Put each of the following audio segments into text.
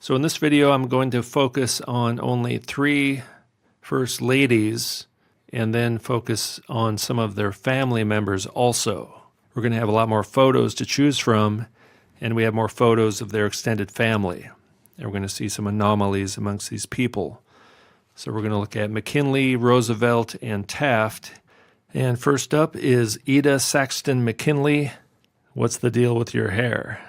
So in this video, I'm going to focus on only 3 first ladies and then focus on some of their family members also. We're going to have a lot more photos to choose from, and we have more photos of their extended family. And we're going to see some anomalies amongst these people. So we're going to look at McKinley, Roosevelt, and Taft. And first up is Ida Saxton McKinley. What's the deal with your hair?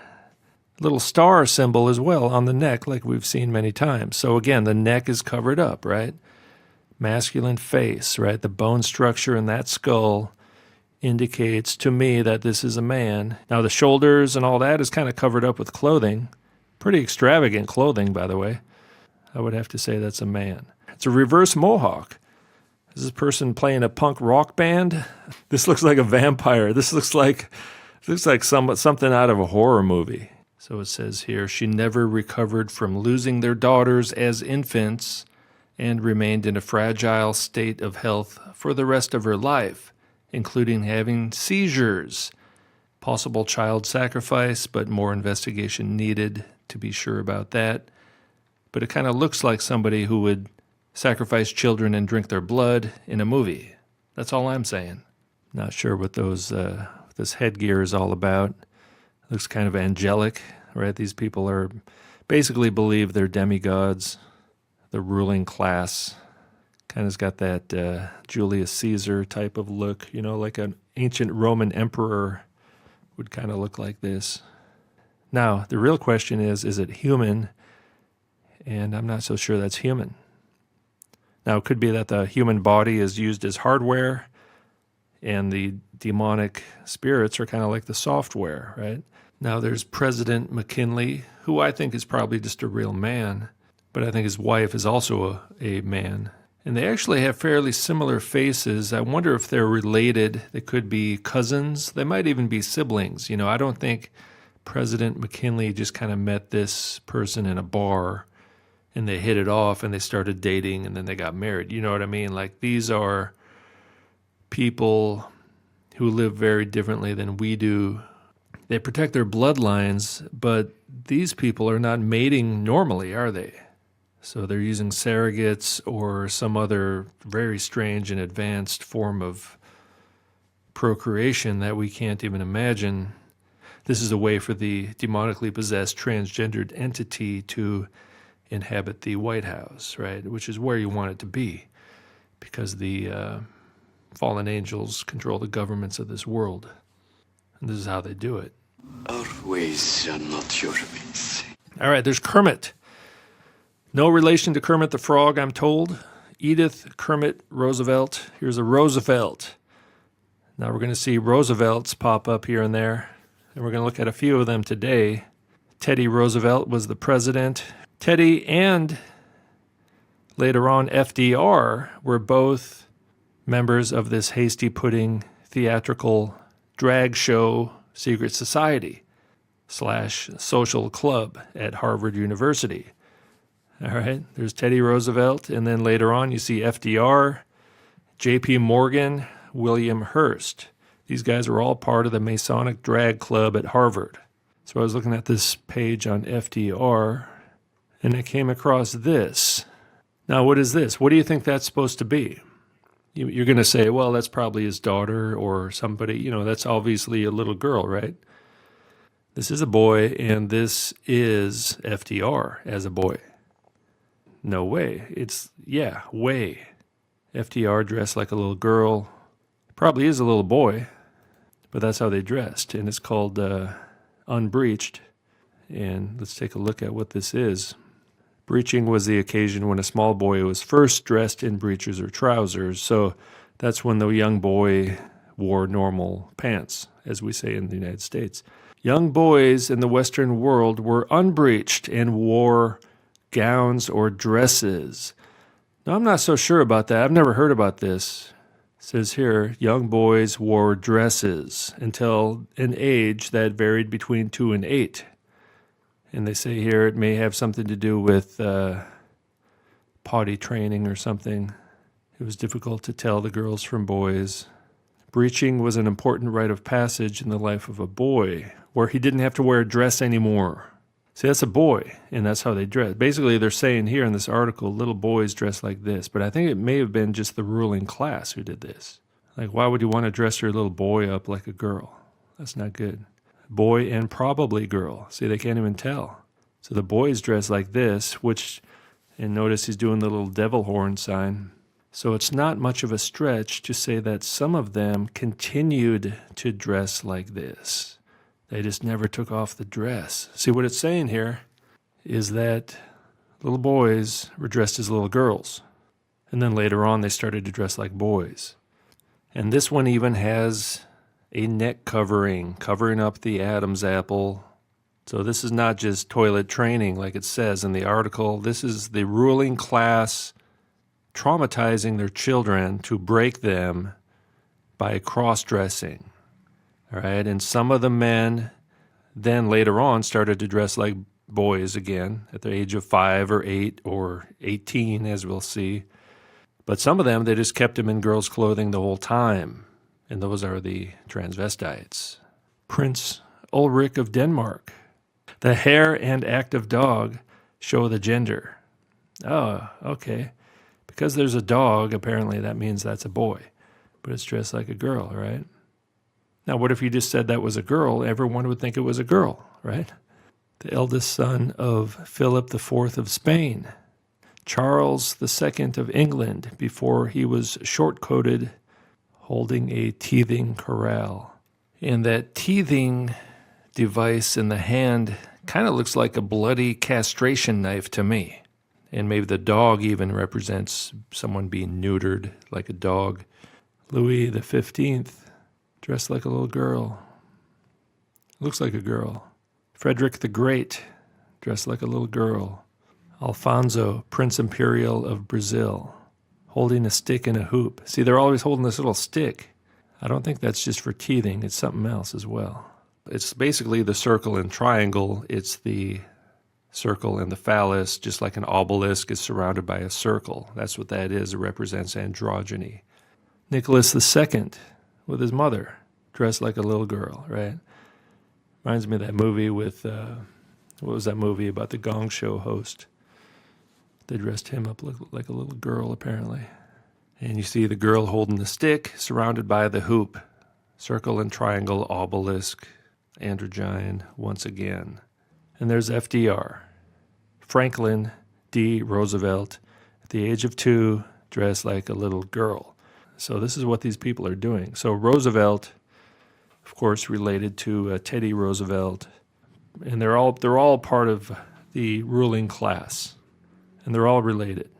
Little star symbol as well on the neck, like we've seen many times. So again, the neck is covered up, right? Masculine face, right? The bone structure in that skull indicates to me that this is a man. Now the shoulders and all that is kind of covered up with clothing. Pretty extravagant clothing, by the way. I would have to say that's a man. It's a reverse mohawk. Is this person playing a punk rock band? This looks like a vampire. This looks like something out of a horror movie. So it says here, she never recovered from losing their daughters as infants and remained in a fragile state of health for the rest of her life, including having seizures. Possible child sacrifice, but more investigation needed to be sure about that. But it kind of looks like somebody who would sacrifice children and drink their blood in a movie. That's all I'm saying. Not sure what this headgear is all about. Looks kind of angelic, right? These people are basically believe they're demigods, the ruling class. Kind of's got that Julius Caesar type of look, you know, like an ancient Roman emperor would kind of look like this. Now, the real question is it human? And I'm not so sure that's human. Now, it could be that the human body is used as hardware and the demonic spirits are kind of like the software, right? Now, there's President McKinley, who I think is probably just a real man, but I think his wife is also a man. And they actually have fairly similar faces. I wonder if they're related. They could be cousins. They might even be siblings. You know, I don't think President McKinley just kind of met this person in a bar and they hit it off and they started dating and then they got married. You know what I mean? Like, these are people who live very differently than we do. They protect their bloodlines, but these people are not mating normally, are they? So they're using surrogates or some other very strange and advanced form of procreation that we can't even imagine. This is a way for the demonically possessed transgendered entity to inhabit the White House, right? Which is where you want it to be, because the fallen angels control the governments of this world. And this is how they do it. Our ways are not your ways. All right, there's Kermit. No relation to Kermit the Frog, I'm told. Edith Kermit Roosevelt. Here's a Roosevelt. Now we're going to see Roosevelts pop up here and there, and we're going to look at a few of them today. Teddy Roosevelt was the president. Teddy and later on FDR were both members of this hasty pudding theatrical drag show secret society / social club at Harvard University. All right, there's Teddy Roosevelt, and then later on you see FDR, J.P. Morgan, William Hearst. These guys are all part of the Masonic drag club at Harvard. So I was looking at this page on FDR, and I came across this. Now, what is this? What do you think that's supposed to be? You're going to say, well, that's probably his daughter or somebody. You know, that's obviously a little girl, right? This is a boy, and this is FDR as a boy. No way. Way. FDR dressed like a little girl. Probably is a little boy, but that's how they dressed. And it's called unbreeched. And let's take a look at what this is. Breeching was the occasion when a small boy was first dressed in breeches or trousers. So that's when the young boy wore normal pants, as we say in the United States. Young boys in the Western world were unbreeched and wore gowns or dresses. Now, I'm not so sure about that. I've never heard about this. It says here, young boys wore dresses until an age that varied between 2 and 8. And they say here it may have something to do with potty training or something. It was difficult to tell the girls from boys. Breeching was an important rite of passage in the life of a boy, where he didn't have to wear a dress anymore. See, that's a boy, and that's how they dress. Basically, they're saying here in this article, little boys dress like this. But I think it may have been just the ruling class who did this. Like, why would you want to dress your little boy up like a girl? That's not good. Boy and probably girl. See, they can't even tell. So the boys dress like this, and notice he's doing the little devil horn sign. So it's not much of a stretch to say that some of them continued to dress like this. They just never took off the dress. See, what it's saying here is that little boys were dressed as little girls. And then later on, they started to dress like boys. And this one even has a neck covering up the Adam's apple. So this is not just toilet training like it says in the article. This is the ruling class traumatizing their children to break them by cross-dressing. All right, and some of the men then later on started to dress like boys again at the age of 5 or 8 or 18, as we'll see. But some of them, they just kept them in girls' clothing the whole time. And those are the transvestites. Prince Ulrich of Denmark. The hair and active dog show the gender. Oh, okay. Because there's a dog, apparently that means that's a boy. But it's dressed like a girl, right? Now, what if you just said that was a girl? Everyone would think it was a girl, right? The eldest son of Philip IV of Spain. Charles II of England, before he was short-coated, holding a teething corral. And that teething device in the hand kind of looks like a bloody castration knife to me. And maybe the dog even represents someone being neutered like a dog. Louis XV, dressed like a little girl. Looks like a girl. Frederick the Great, dressed like a little girl. Alfonso, Prince Imperial of Brazil, holding a stick and a hoop. See, they're always holding this little stick. I don't think that's just for teething. It's something else as well. It's basically the circle and triangle. It's the circle and the phallus, just like an obelisk is surrounded by a circle. That's what that is. It represents androgyny. Nicholas II with his mother, dressed like a little girl, right? Reminds me of that movie with, what was that movie about the Gong Show host? They dressed him up like a little girl, apparently. And you see the girl holding the stick, surrounded by the hoop. Circle and triangle, obelisk, androgyne, once again. And there's FDR. Franklin D. Roosevelt, at the age of 2, dressed like a little girl. So this is what these people are doing. So Roosevelt, of course, related to Teddy Roosevelt. And they're all part of the ruling class. And they're all related.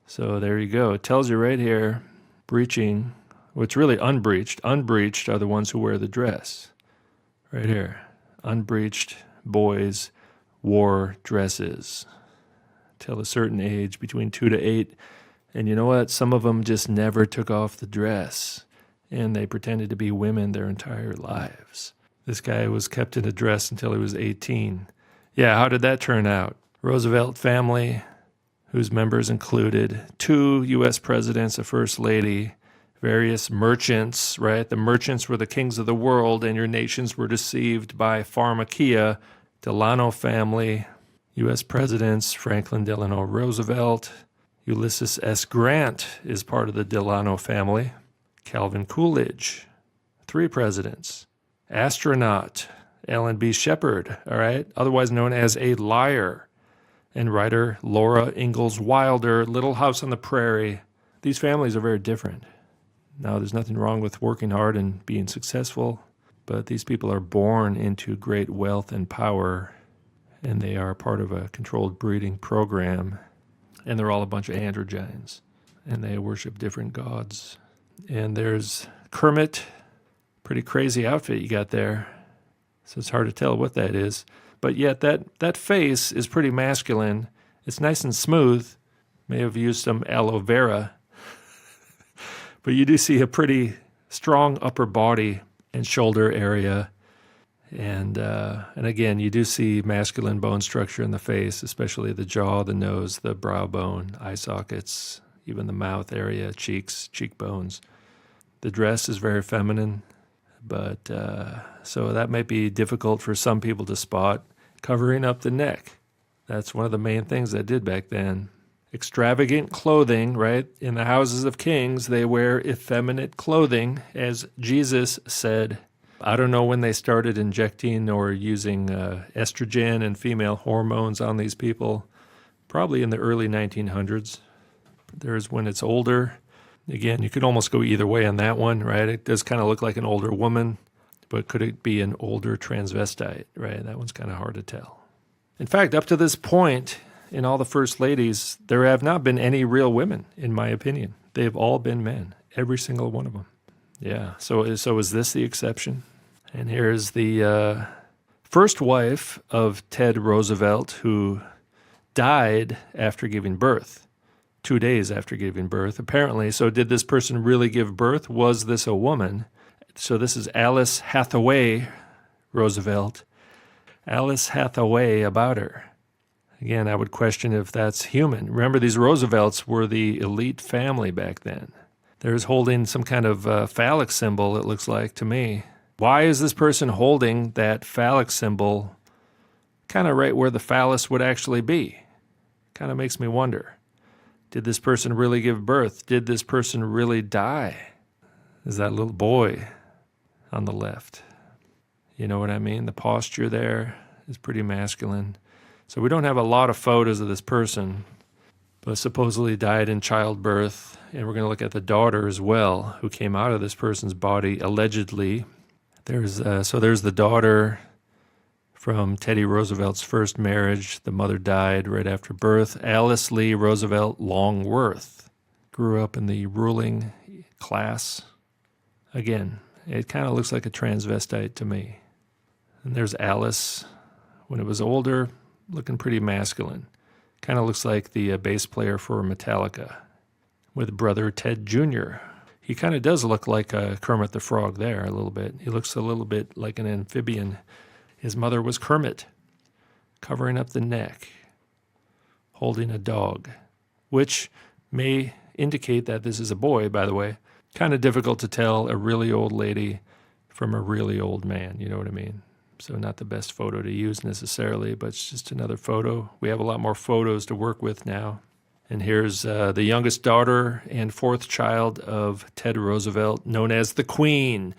So there you go. It tells you right here, breeching, well, it's really unbreeched. Unbreeched are the ones who wear the dress. Right here. Unbreeched boys wore dresses till a certain age, between 2 to 8. And you know what? Some of them just never took off the dress. And they pretended to be women their entire lives. This guy was kept in a dress until he was 18. Yeah, how did that turn out? Roosevelt family, whose members included 2 U.S. presidents, a first lady, various merchants, right? The merchants were the kings of the world, and your nations were deceived by pharmakia. Delano family, U.S. presidents, Franklin Delano Roosevelt. Ulysses S. Grant is part of the Delano family. Calvin Coolidge, 3 presidents. Astronaut, L.B. Shepard, all right, otherwise known as a liar. And writer Laura Ingalls Wilder, Little House on the Prairie. These families are very different. Now, there's nothing wrong with working hard and being successful, but these people are born into great wealth and power, and they are part of a controlled breeding program, and they're all a bunch of androgynes, and they worship different gods. And there's Kermit, pretty crazy outfit you got there, so it's hard to tell what that is. But yet that face is pretty masculine. It's nice and smooth. May have used some aloe vera. But you do see a pretty strong upper body and shoulder area. And again, you do see masculine bone structure in the face, especially the jaw, the nose, the brow bone, eye sockets, even the mouth area, cheeks, cheekbones. The dress is very feminine. But so that might be difficult for some people to spot. covering up the neck. That's one of the main things they did back then. Extravagant clothing, right? In the houses of kings, they wear effeminate clothing, as Jesus said. I don't know when they started injecting or using estrogen and female hormones on these people. Probably in the early 1900s. There's when it's older. Again, you could almost go either way on that one, right? It does kind of look like an older woman, but could it be an older transvestite, right? That one's kind of hard to tell. In fact, up to this point, in all the first ladies, there have not been any real women, in my opinion. They've all been men, every single one of them. Yeah, so is this the exception? And here's the first wife of Ted Roosevelt, who died after giving birth, 2 days after giving birth, apparently. So did this person really give birth? Was this a woman? So this is Alice Hathaway Roosevelt. Alice Hathaway about her. Again, I would question if that's human. Remember, these Roosevelts were the elite family back then. There's holding some kind of phallic symbol, it looks like to me. Why is this person holding that phallic symbol kind of right where the phallus would actually be? Kind of makes me wonder. Did this person really give birth? Did this person really die? Is that little boy on the left? You know what I mean? The posture there is pretty masculine. So we don't have a lot of photos of this person, but supposedly died in childbirth. And we're going to look at the daughter as well, who came out of this person's body, allegedly. There's the daughter from Teddy Roosevelt's first marriage. The mother died right after birth. Alice Lee Roosevelt Longworth grew up in the ruling class. Again, it kind of looks like a transvestite to me. And there's Alice when it was older, looking pretty masculine. Kind of looks like the bass player for Metallica with brother Ted Jr. He kind of does look like Kermit the Frog there a little bit. He looks a little bit like an amphibian. His mother was Kermit, covering up the neck, holding a dog, which may indicate that this is a boy, by the way. Kind of difficult to tell a really old lady from a really old man, you know what I mean? So not the best photo to use necessarily, but it's just another photo. We have a lot more photos to work with now. And here's the youngest daughter and fourth child of Ted Roosevelt, known as the Queen,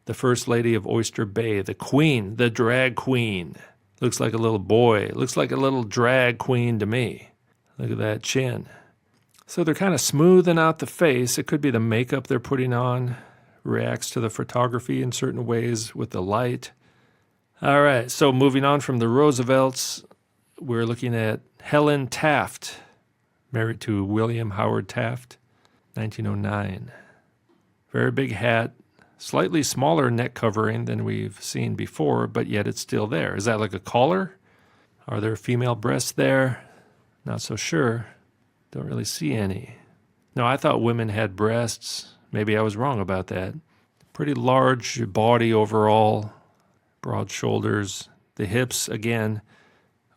the First Lady of Oyster Bay, the Queen, the drag queen. Looks like a little boy. Looks like a little drag queen to me. Look at that chin. So they're kind of smoothing out the face. It could be the makeup they're putting on, reacts to the photography in certain ways with the light. All right, so moving on from the Roosevelts, we're looking at Helen Taft, married to William Howard Taft, 1909. Very big hat, slightly smaller neck covering than we've seen before, but yet it's still there. Is that like a collar? Are there female breasts there? Not so sure. Don't really see any. No, I thought women had breasts. Maybe I was wrong about that. Pretty large body overall, broad shoulders. The hips, again,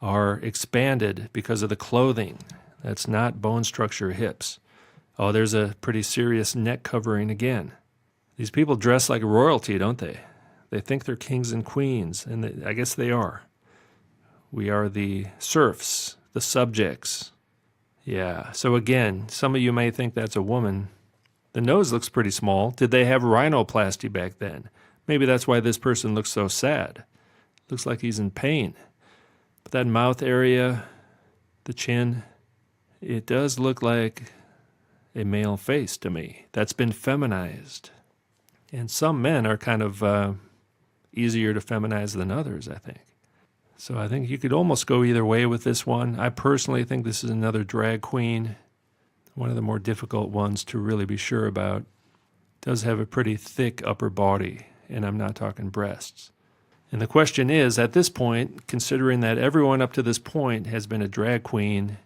are expanded because of the clothing. That's not bone structure hips. Oh, there's a pretty serious neck covering again. These people dress like royalty, don't they? They think they're kings and queens, and I guess they are. We are the serfs, the subjects. Yeah, so again, some of you may think that's a woman. The nose looks pretty small. Did they have rhinoplasty back then? Maybe that's why this person looks so sad. Looks like he's in pain. But that mouth area, the chin, it does look like a male face to me. That's been feminized. And some men are kind of easier to feminize than others, I think. So I think you could almost go either way with this one. I personally think this is another drag queen, one of the more difficult ones to really be sure about. Does have a pretty thick upper body, and I'm not talking breasts. And the question is, at this point, considering that everyone up to this point has been a drag queen,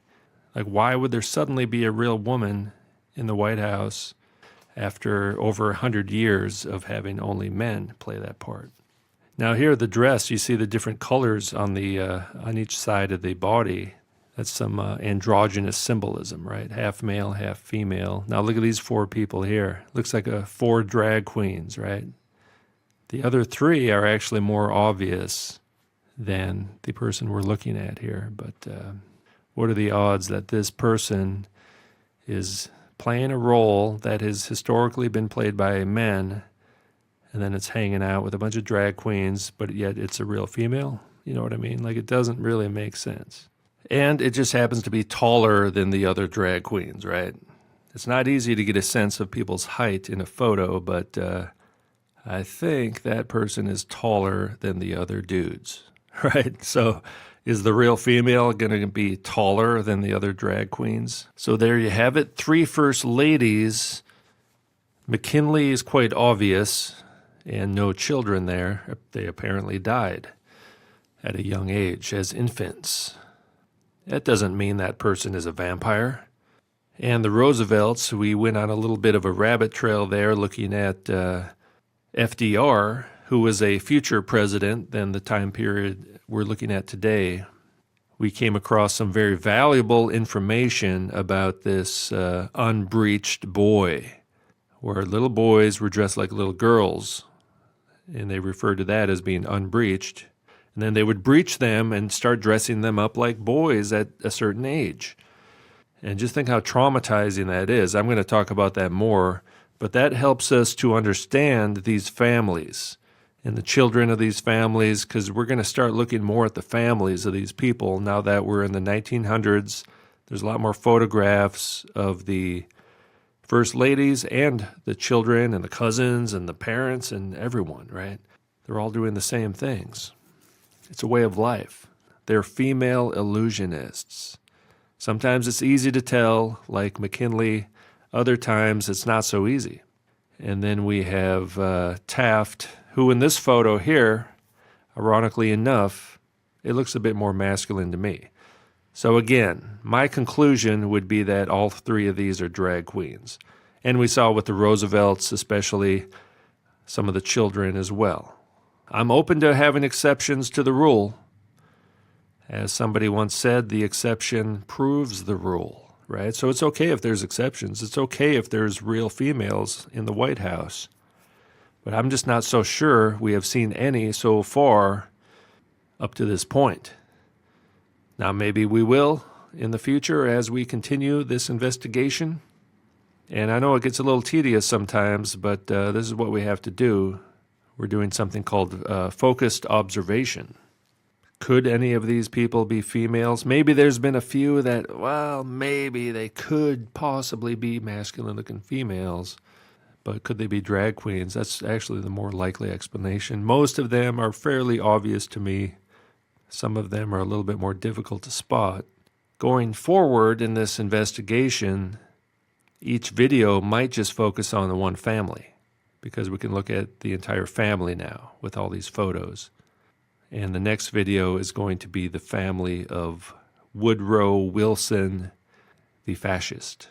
like why would there suddenly be a real woman in the White House after over 100 years of having only men play that part? Now here, the dress, you see the different colors on each side of the body. That's some androgynous symbolism, right? Half male, half female. Now look at these four people here. Looks like four drag queens, right? The other three are actually more obvious. than the person we're looking at here. But what are the odds that this person is playing a role that has historically been played by men, and then it's hanging out with a bunch of drag queens, but yet it's a real female? You know what I mean? Like, it doesn't really make sense. And it just happens to be taller than the other drag queens, right? It's not easy to get a sense of people's height in a photo, but I think that person is taller than the other dudes, right? So is the real female going to be taller than the other drag queens? So there you have it. 3 first ladies. McKinley is quite obvious, and no children there. They apparently died at a young age as infants. That doesn't mean that person is a vampire. And the Roosevelts, we went on a little bit of a rabbit trail there looking at FDR, who was a future president than the time period we're looking at today. We came across some very valuable information about this unbreached boy, where little boys were dressed like little girls, and they referred to that as being unbreached. And then they would breach them and start dressing them up like boys at a certain age. And just think how traumatizing that is. I'm going to talk about that more, but that helps us to understand these families and the children of these families, because we're going to start looking more at the families of these people now that we're in the 1900s. There's a lot more photographs of the first ladies and the children and the cousins and the parents and everyone, right? They're all doing the same things. It's a way of life. They're female illusionists. Sometimes it's easy to tell, like McKinley. Other times it's not so easy. And then we have Taft, who in this photo here, ironically enough, it looks a bit more masculine to me. So again, my conclusion would be that all 3 of these are drag queens. And we saw with the Roosevelts, especially some of the children as well. I'm open to having exceptions to the rule. As somebody once said, the exception proves the rule, right? So it's okay if there's exceptions. It's okay if there's real females in the White House. But I'm just not so sure we have seen any so far up to this point. Now, maybe we will in the future as we continue this investigation. And I know it gets a little tedious sometimes, but this is what we have to do. We're doing something called focused observation. Could any of these people be females? Maybe there's been a few that, well, maybe they could possibly be masculine-looking females, but could they be drag queens? That's actually the more likely explanation. Most of them are fairly obvious to me. Some of them are a little bit more difficult to spot. Going forward in this investigation, each video might just focus on the one family, because we can look at the entire family now with all these photos. And the next video is going to be the family of Woodrow Wilson, the fascist.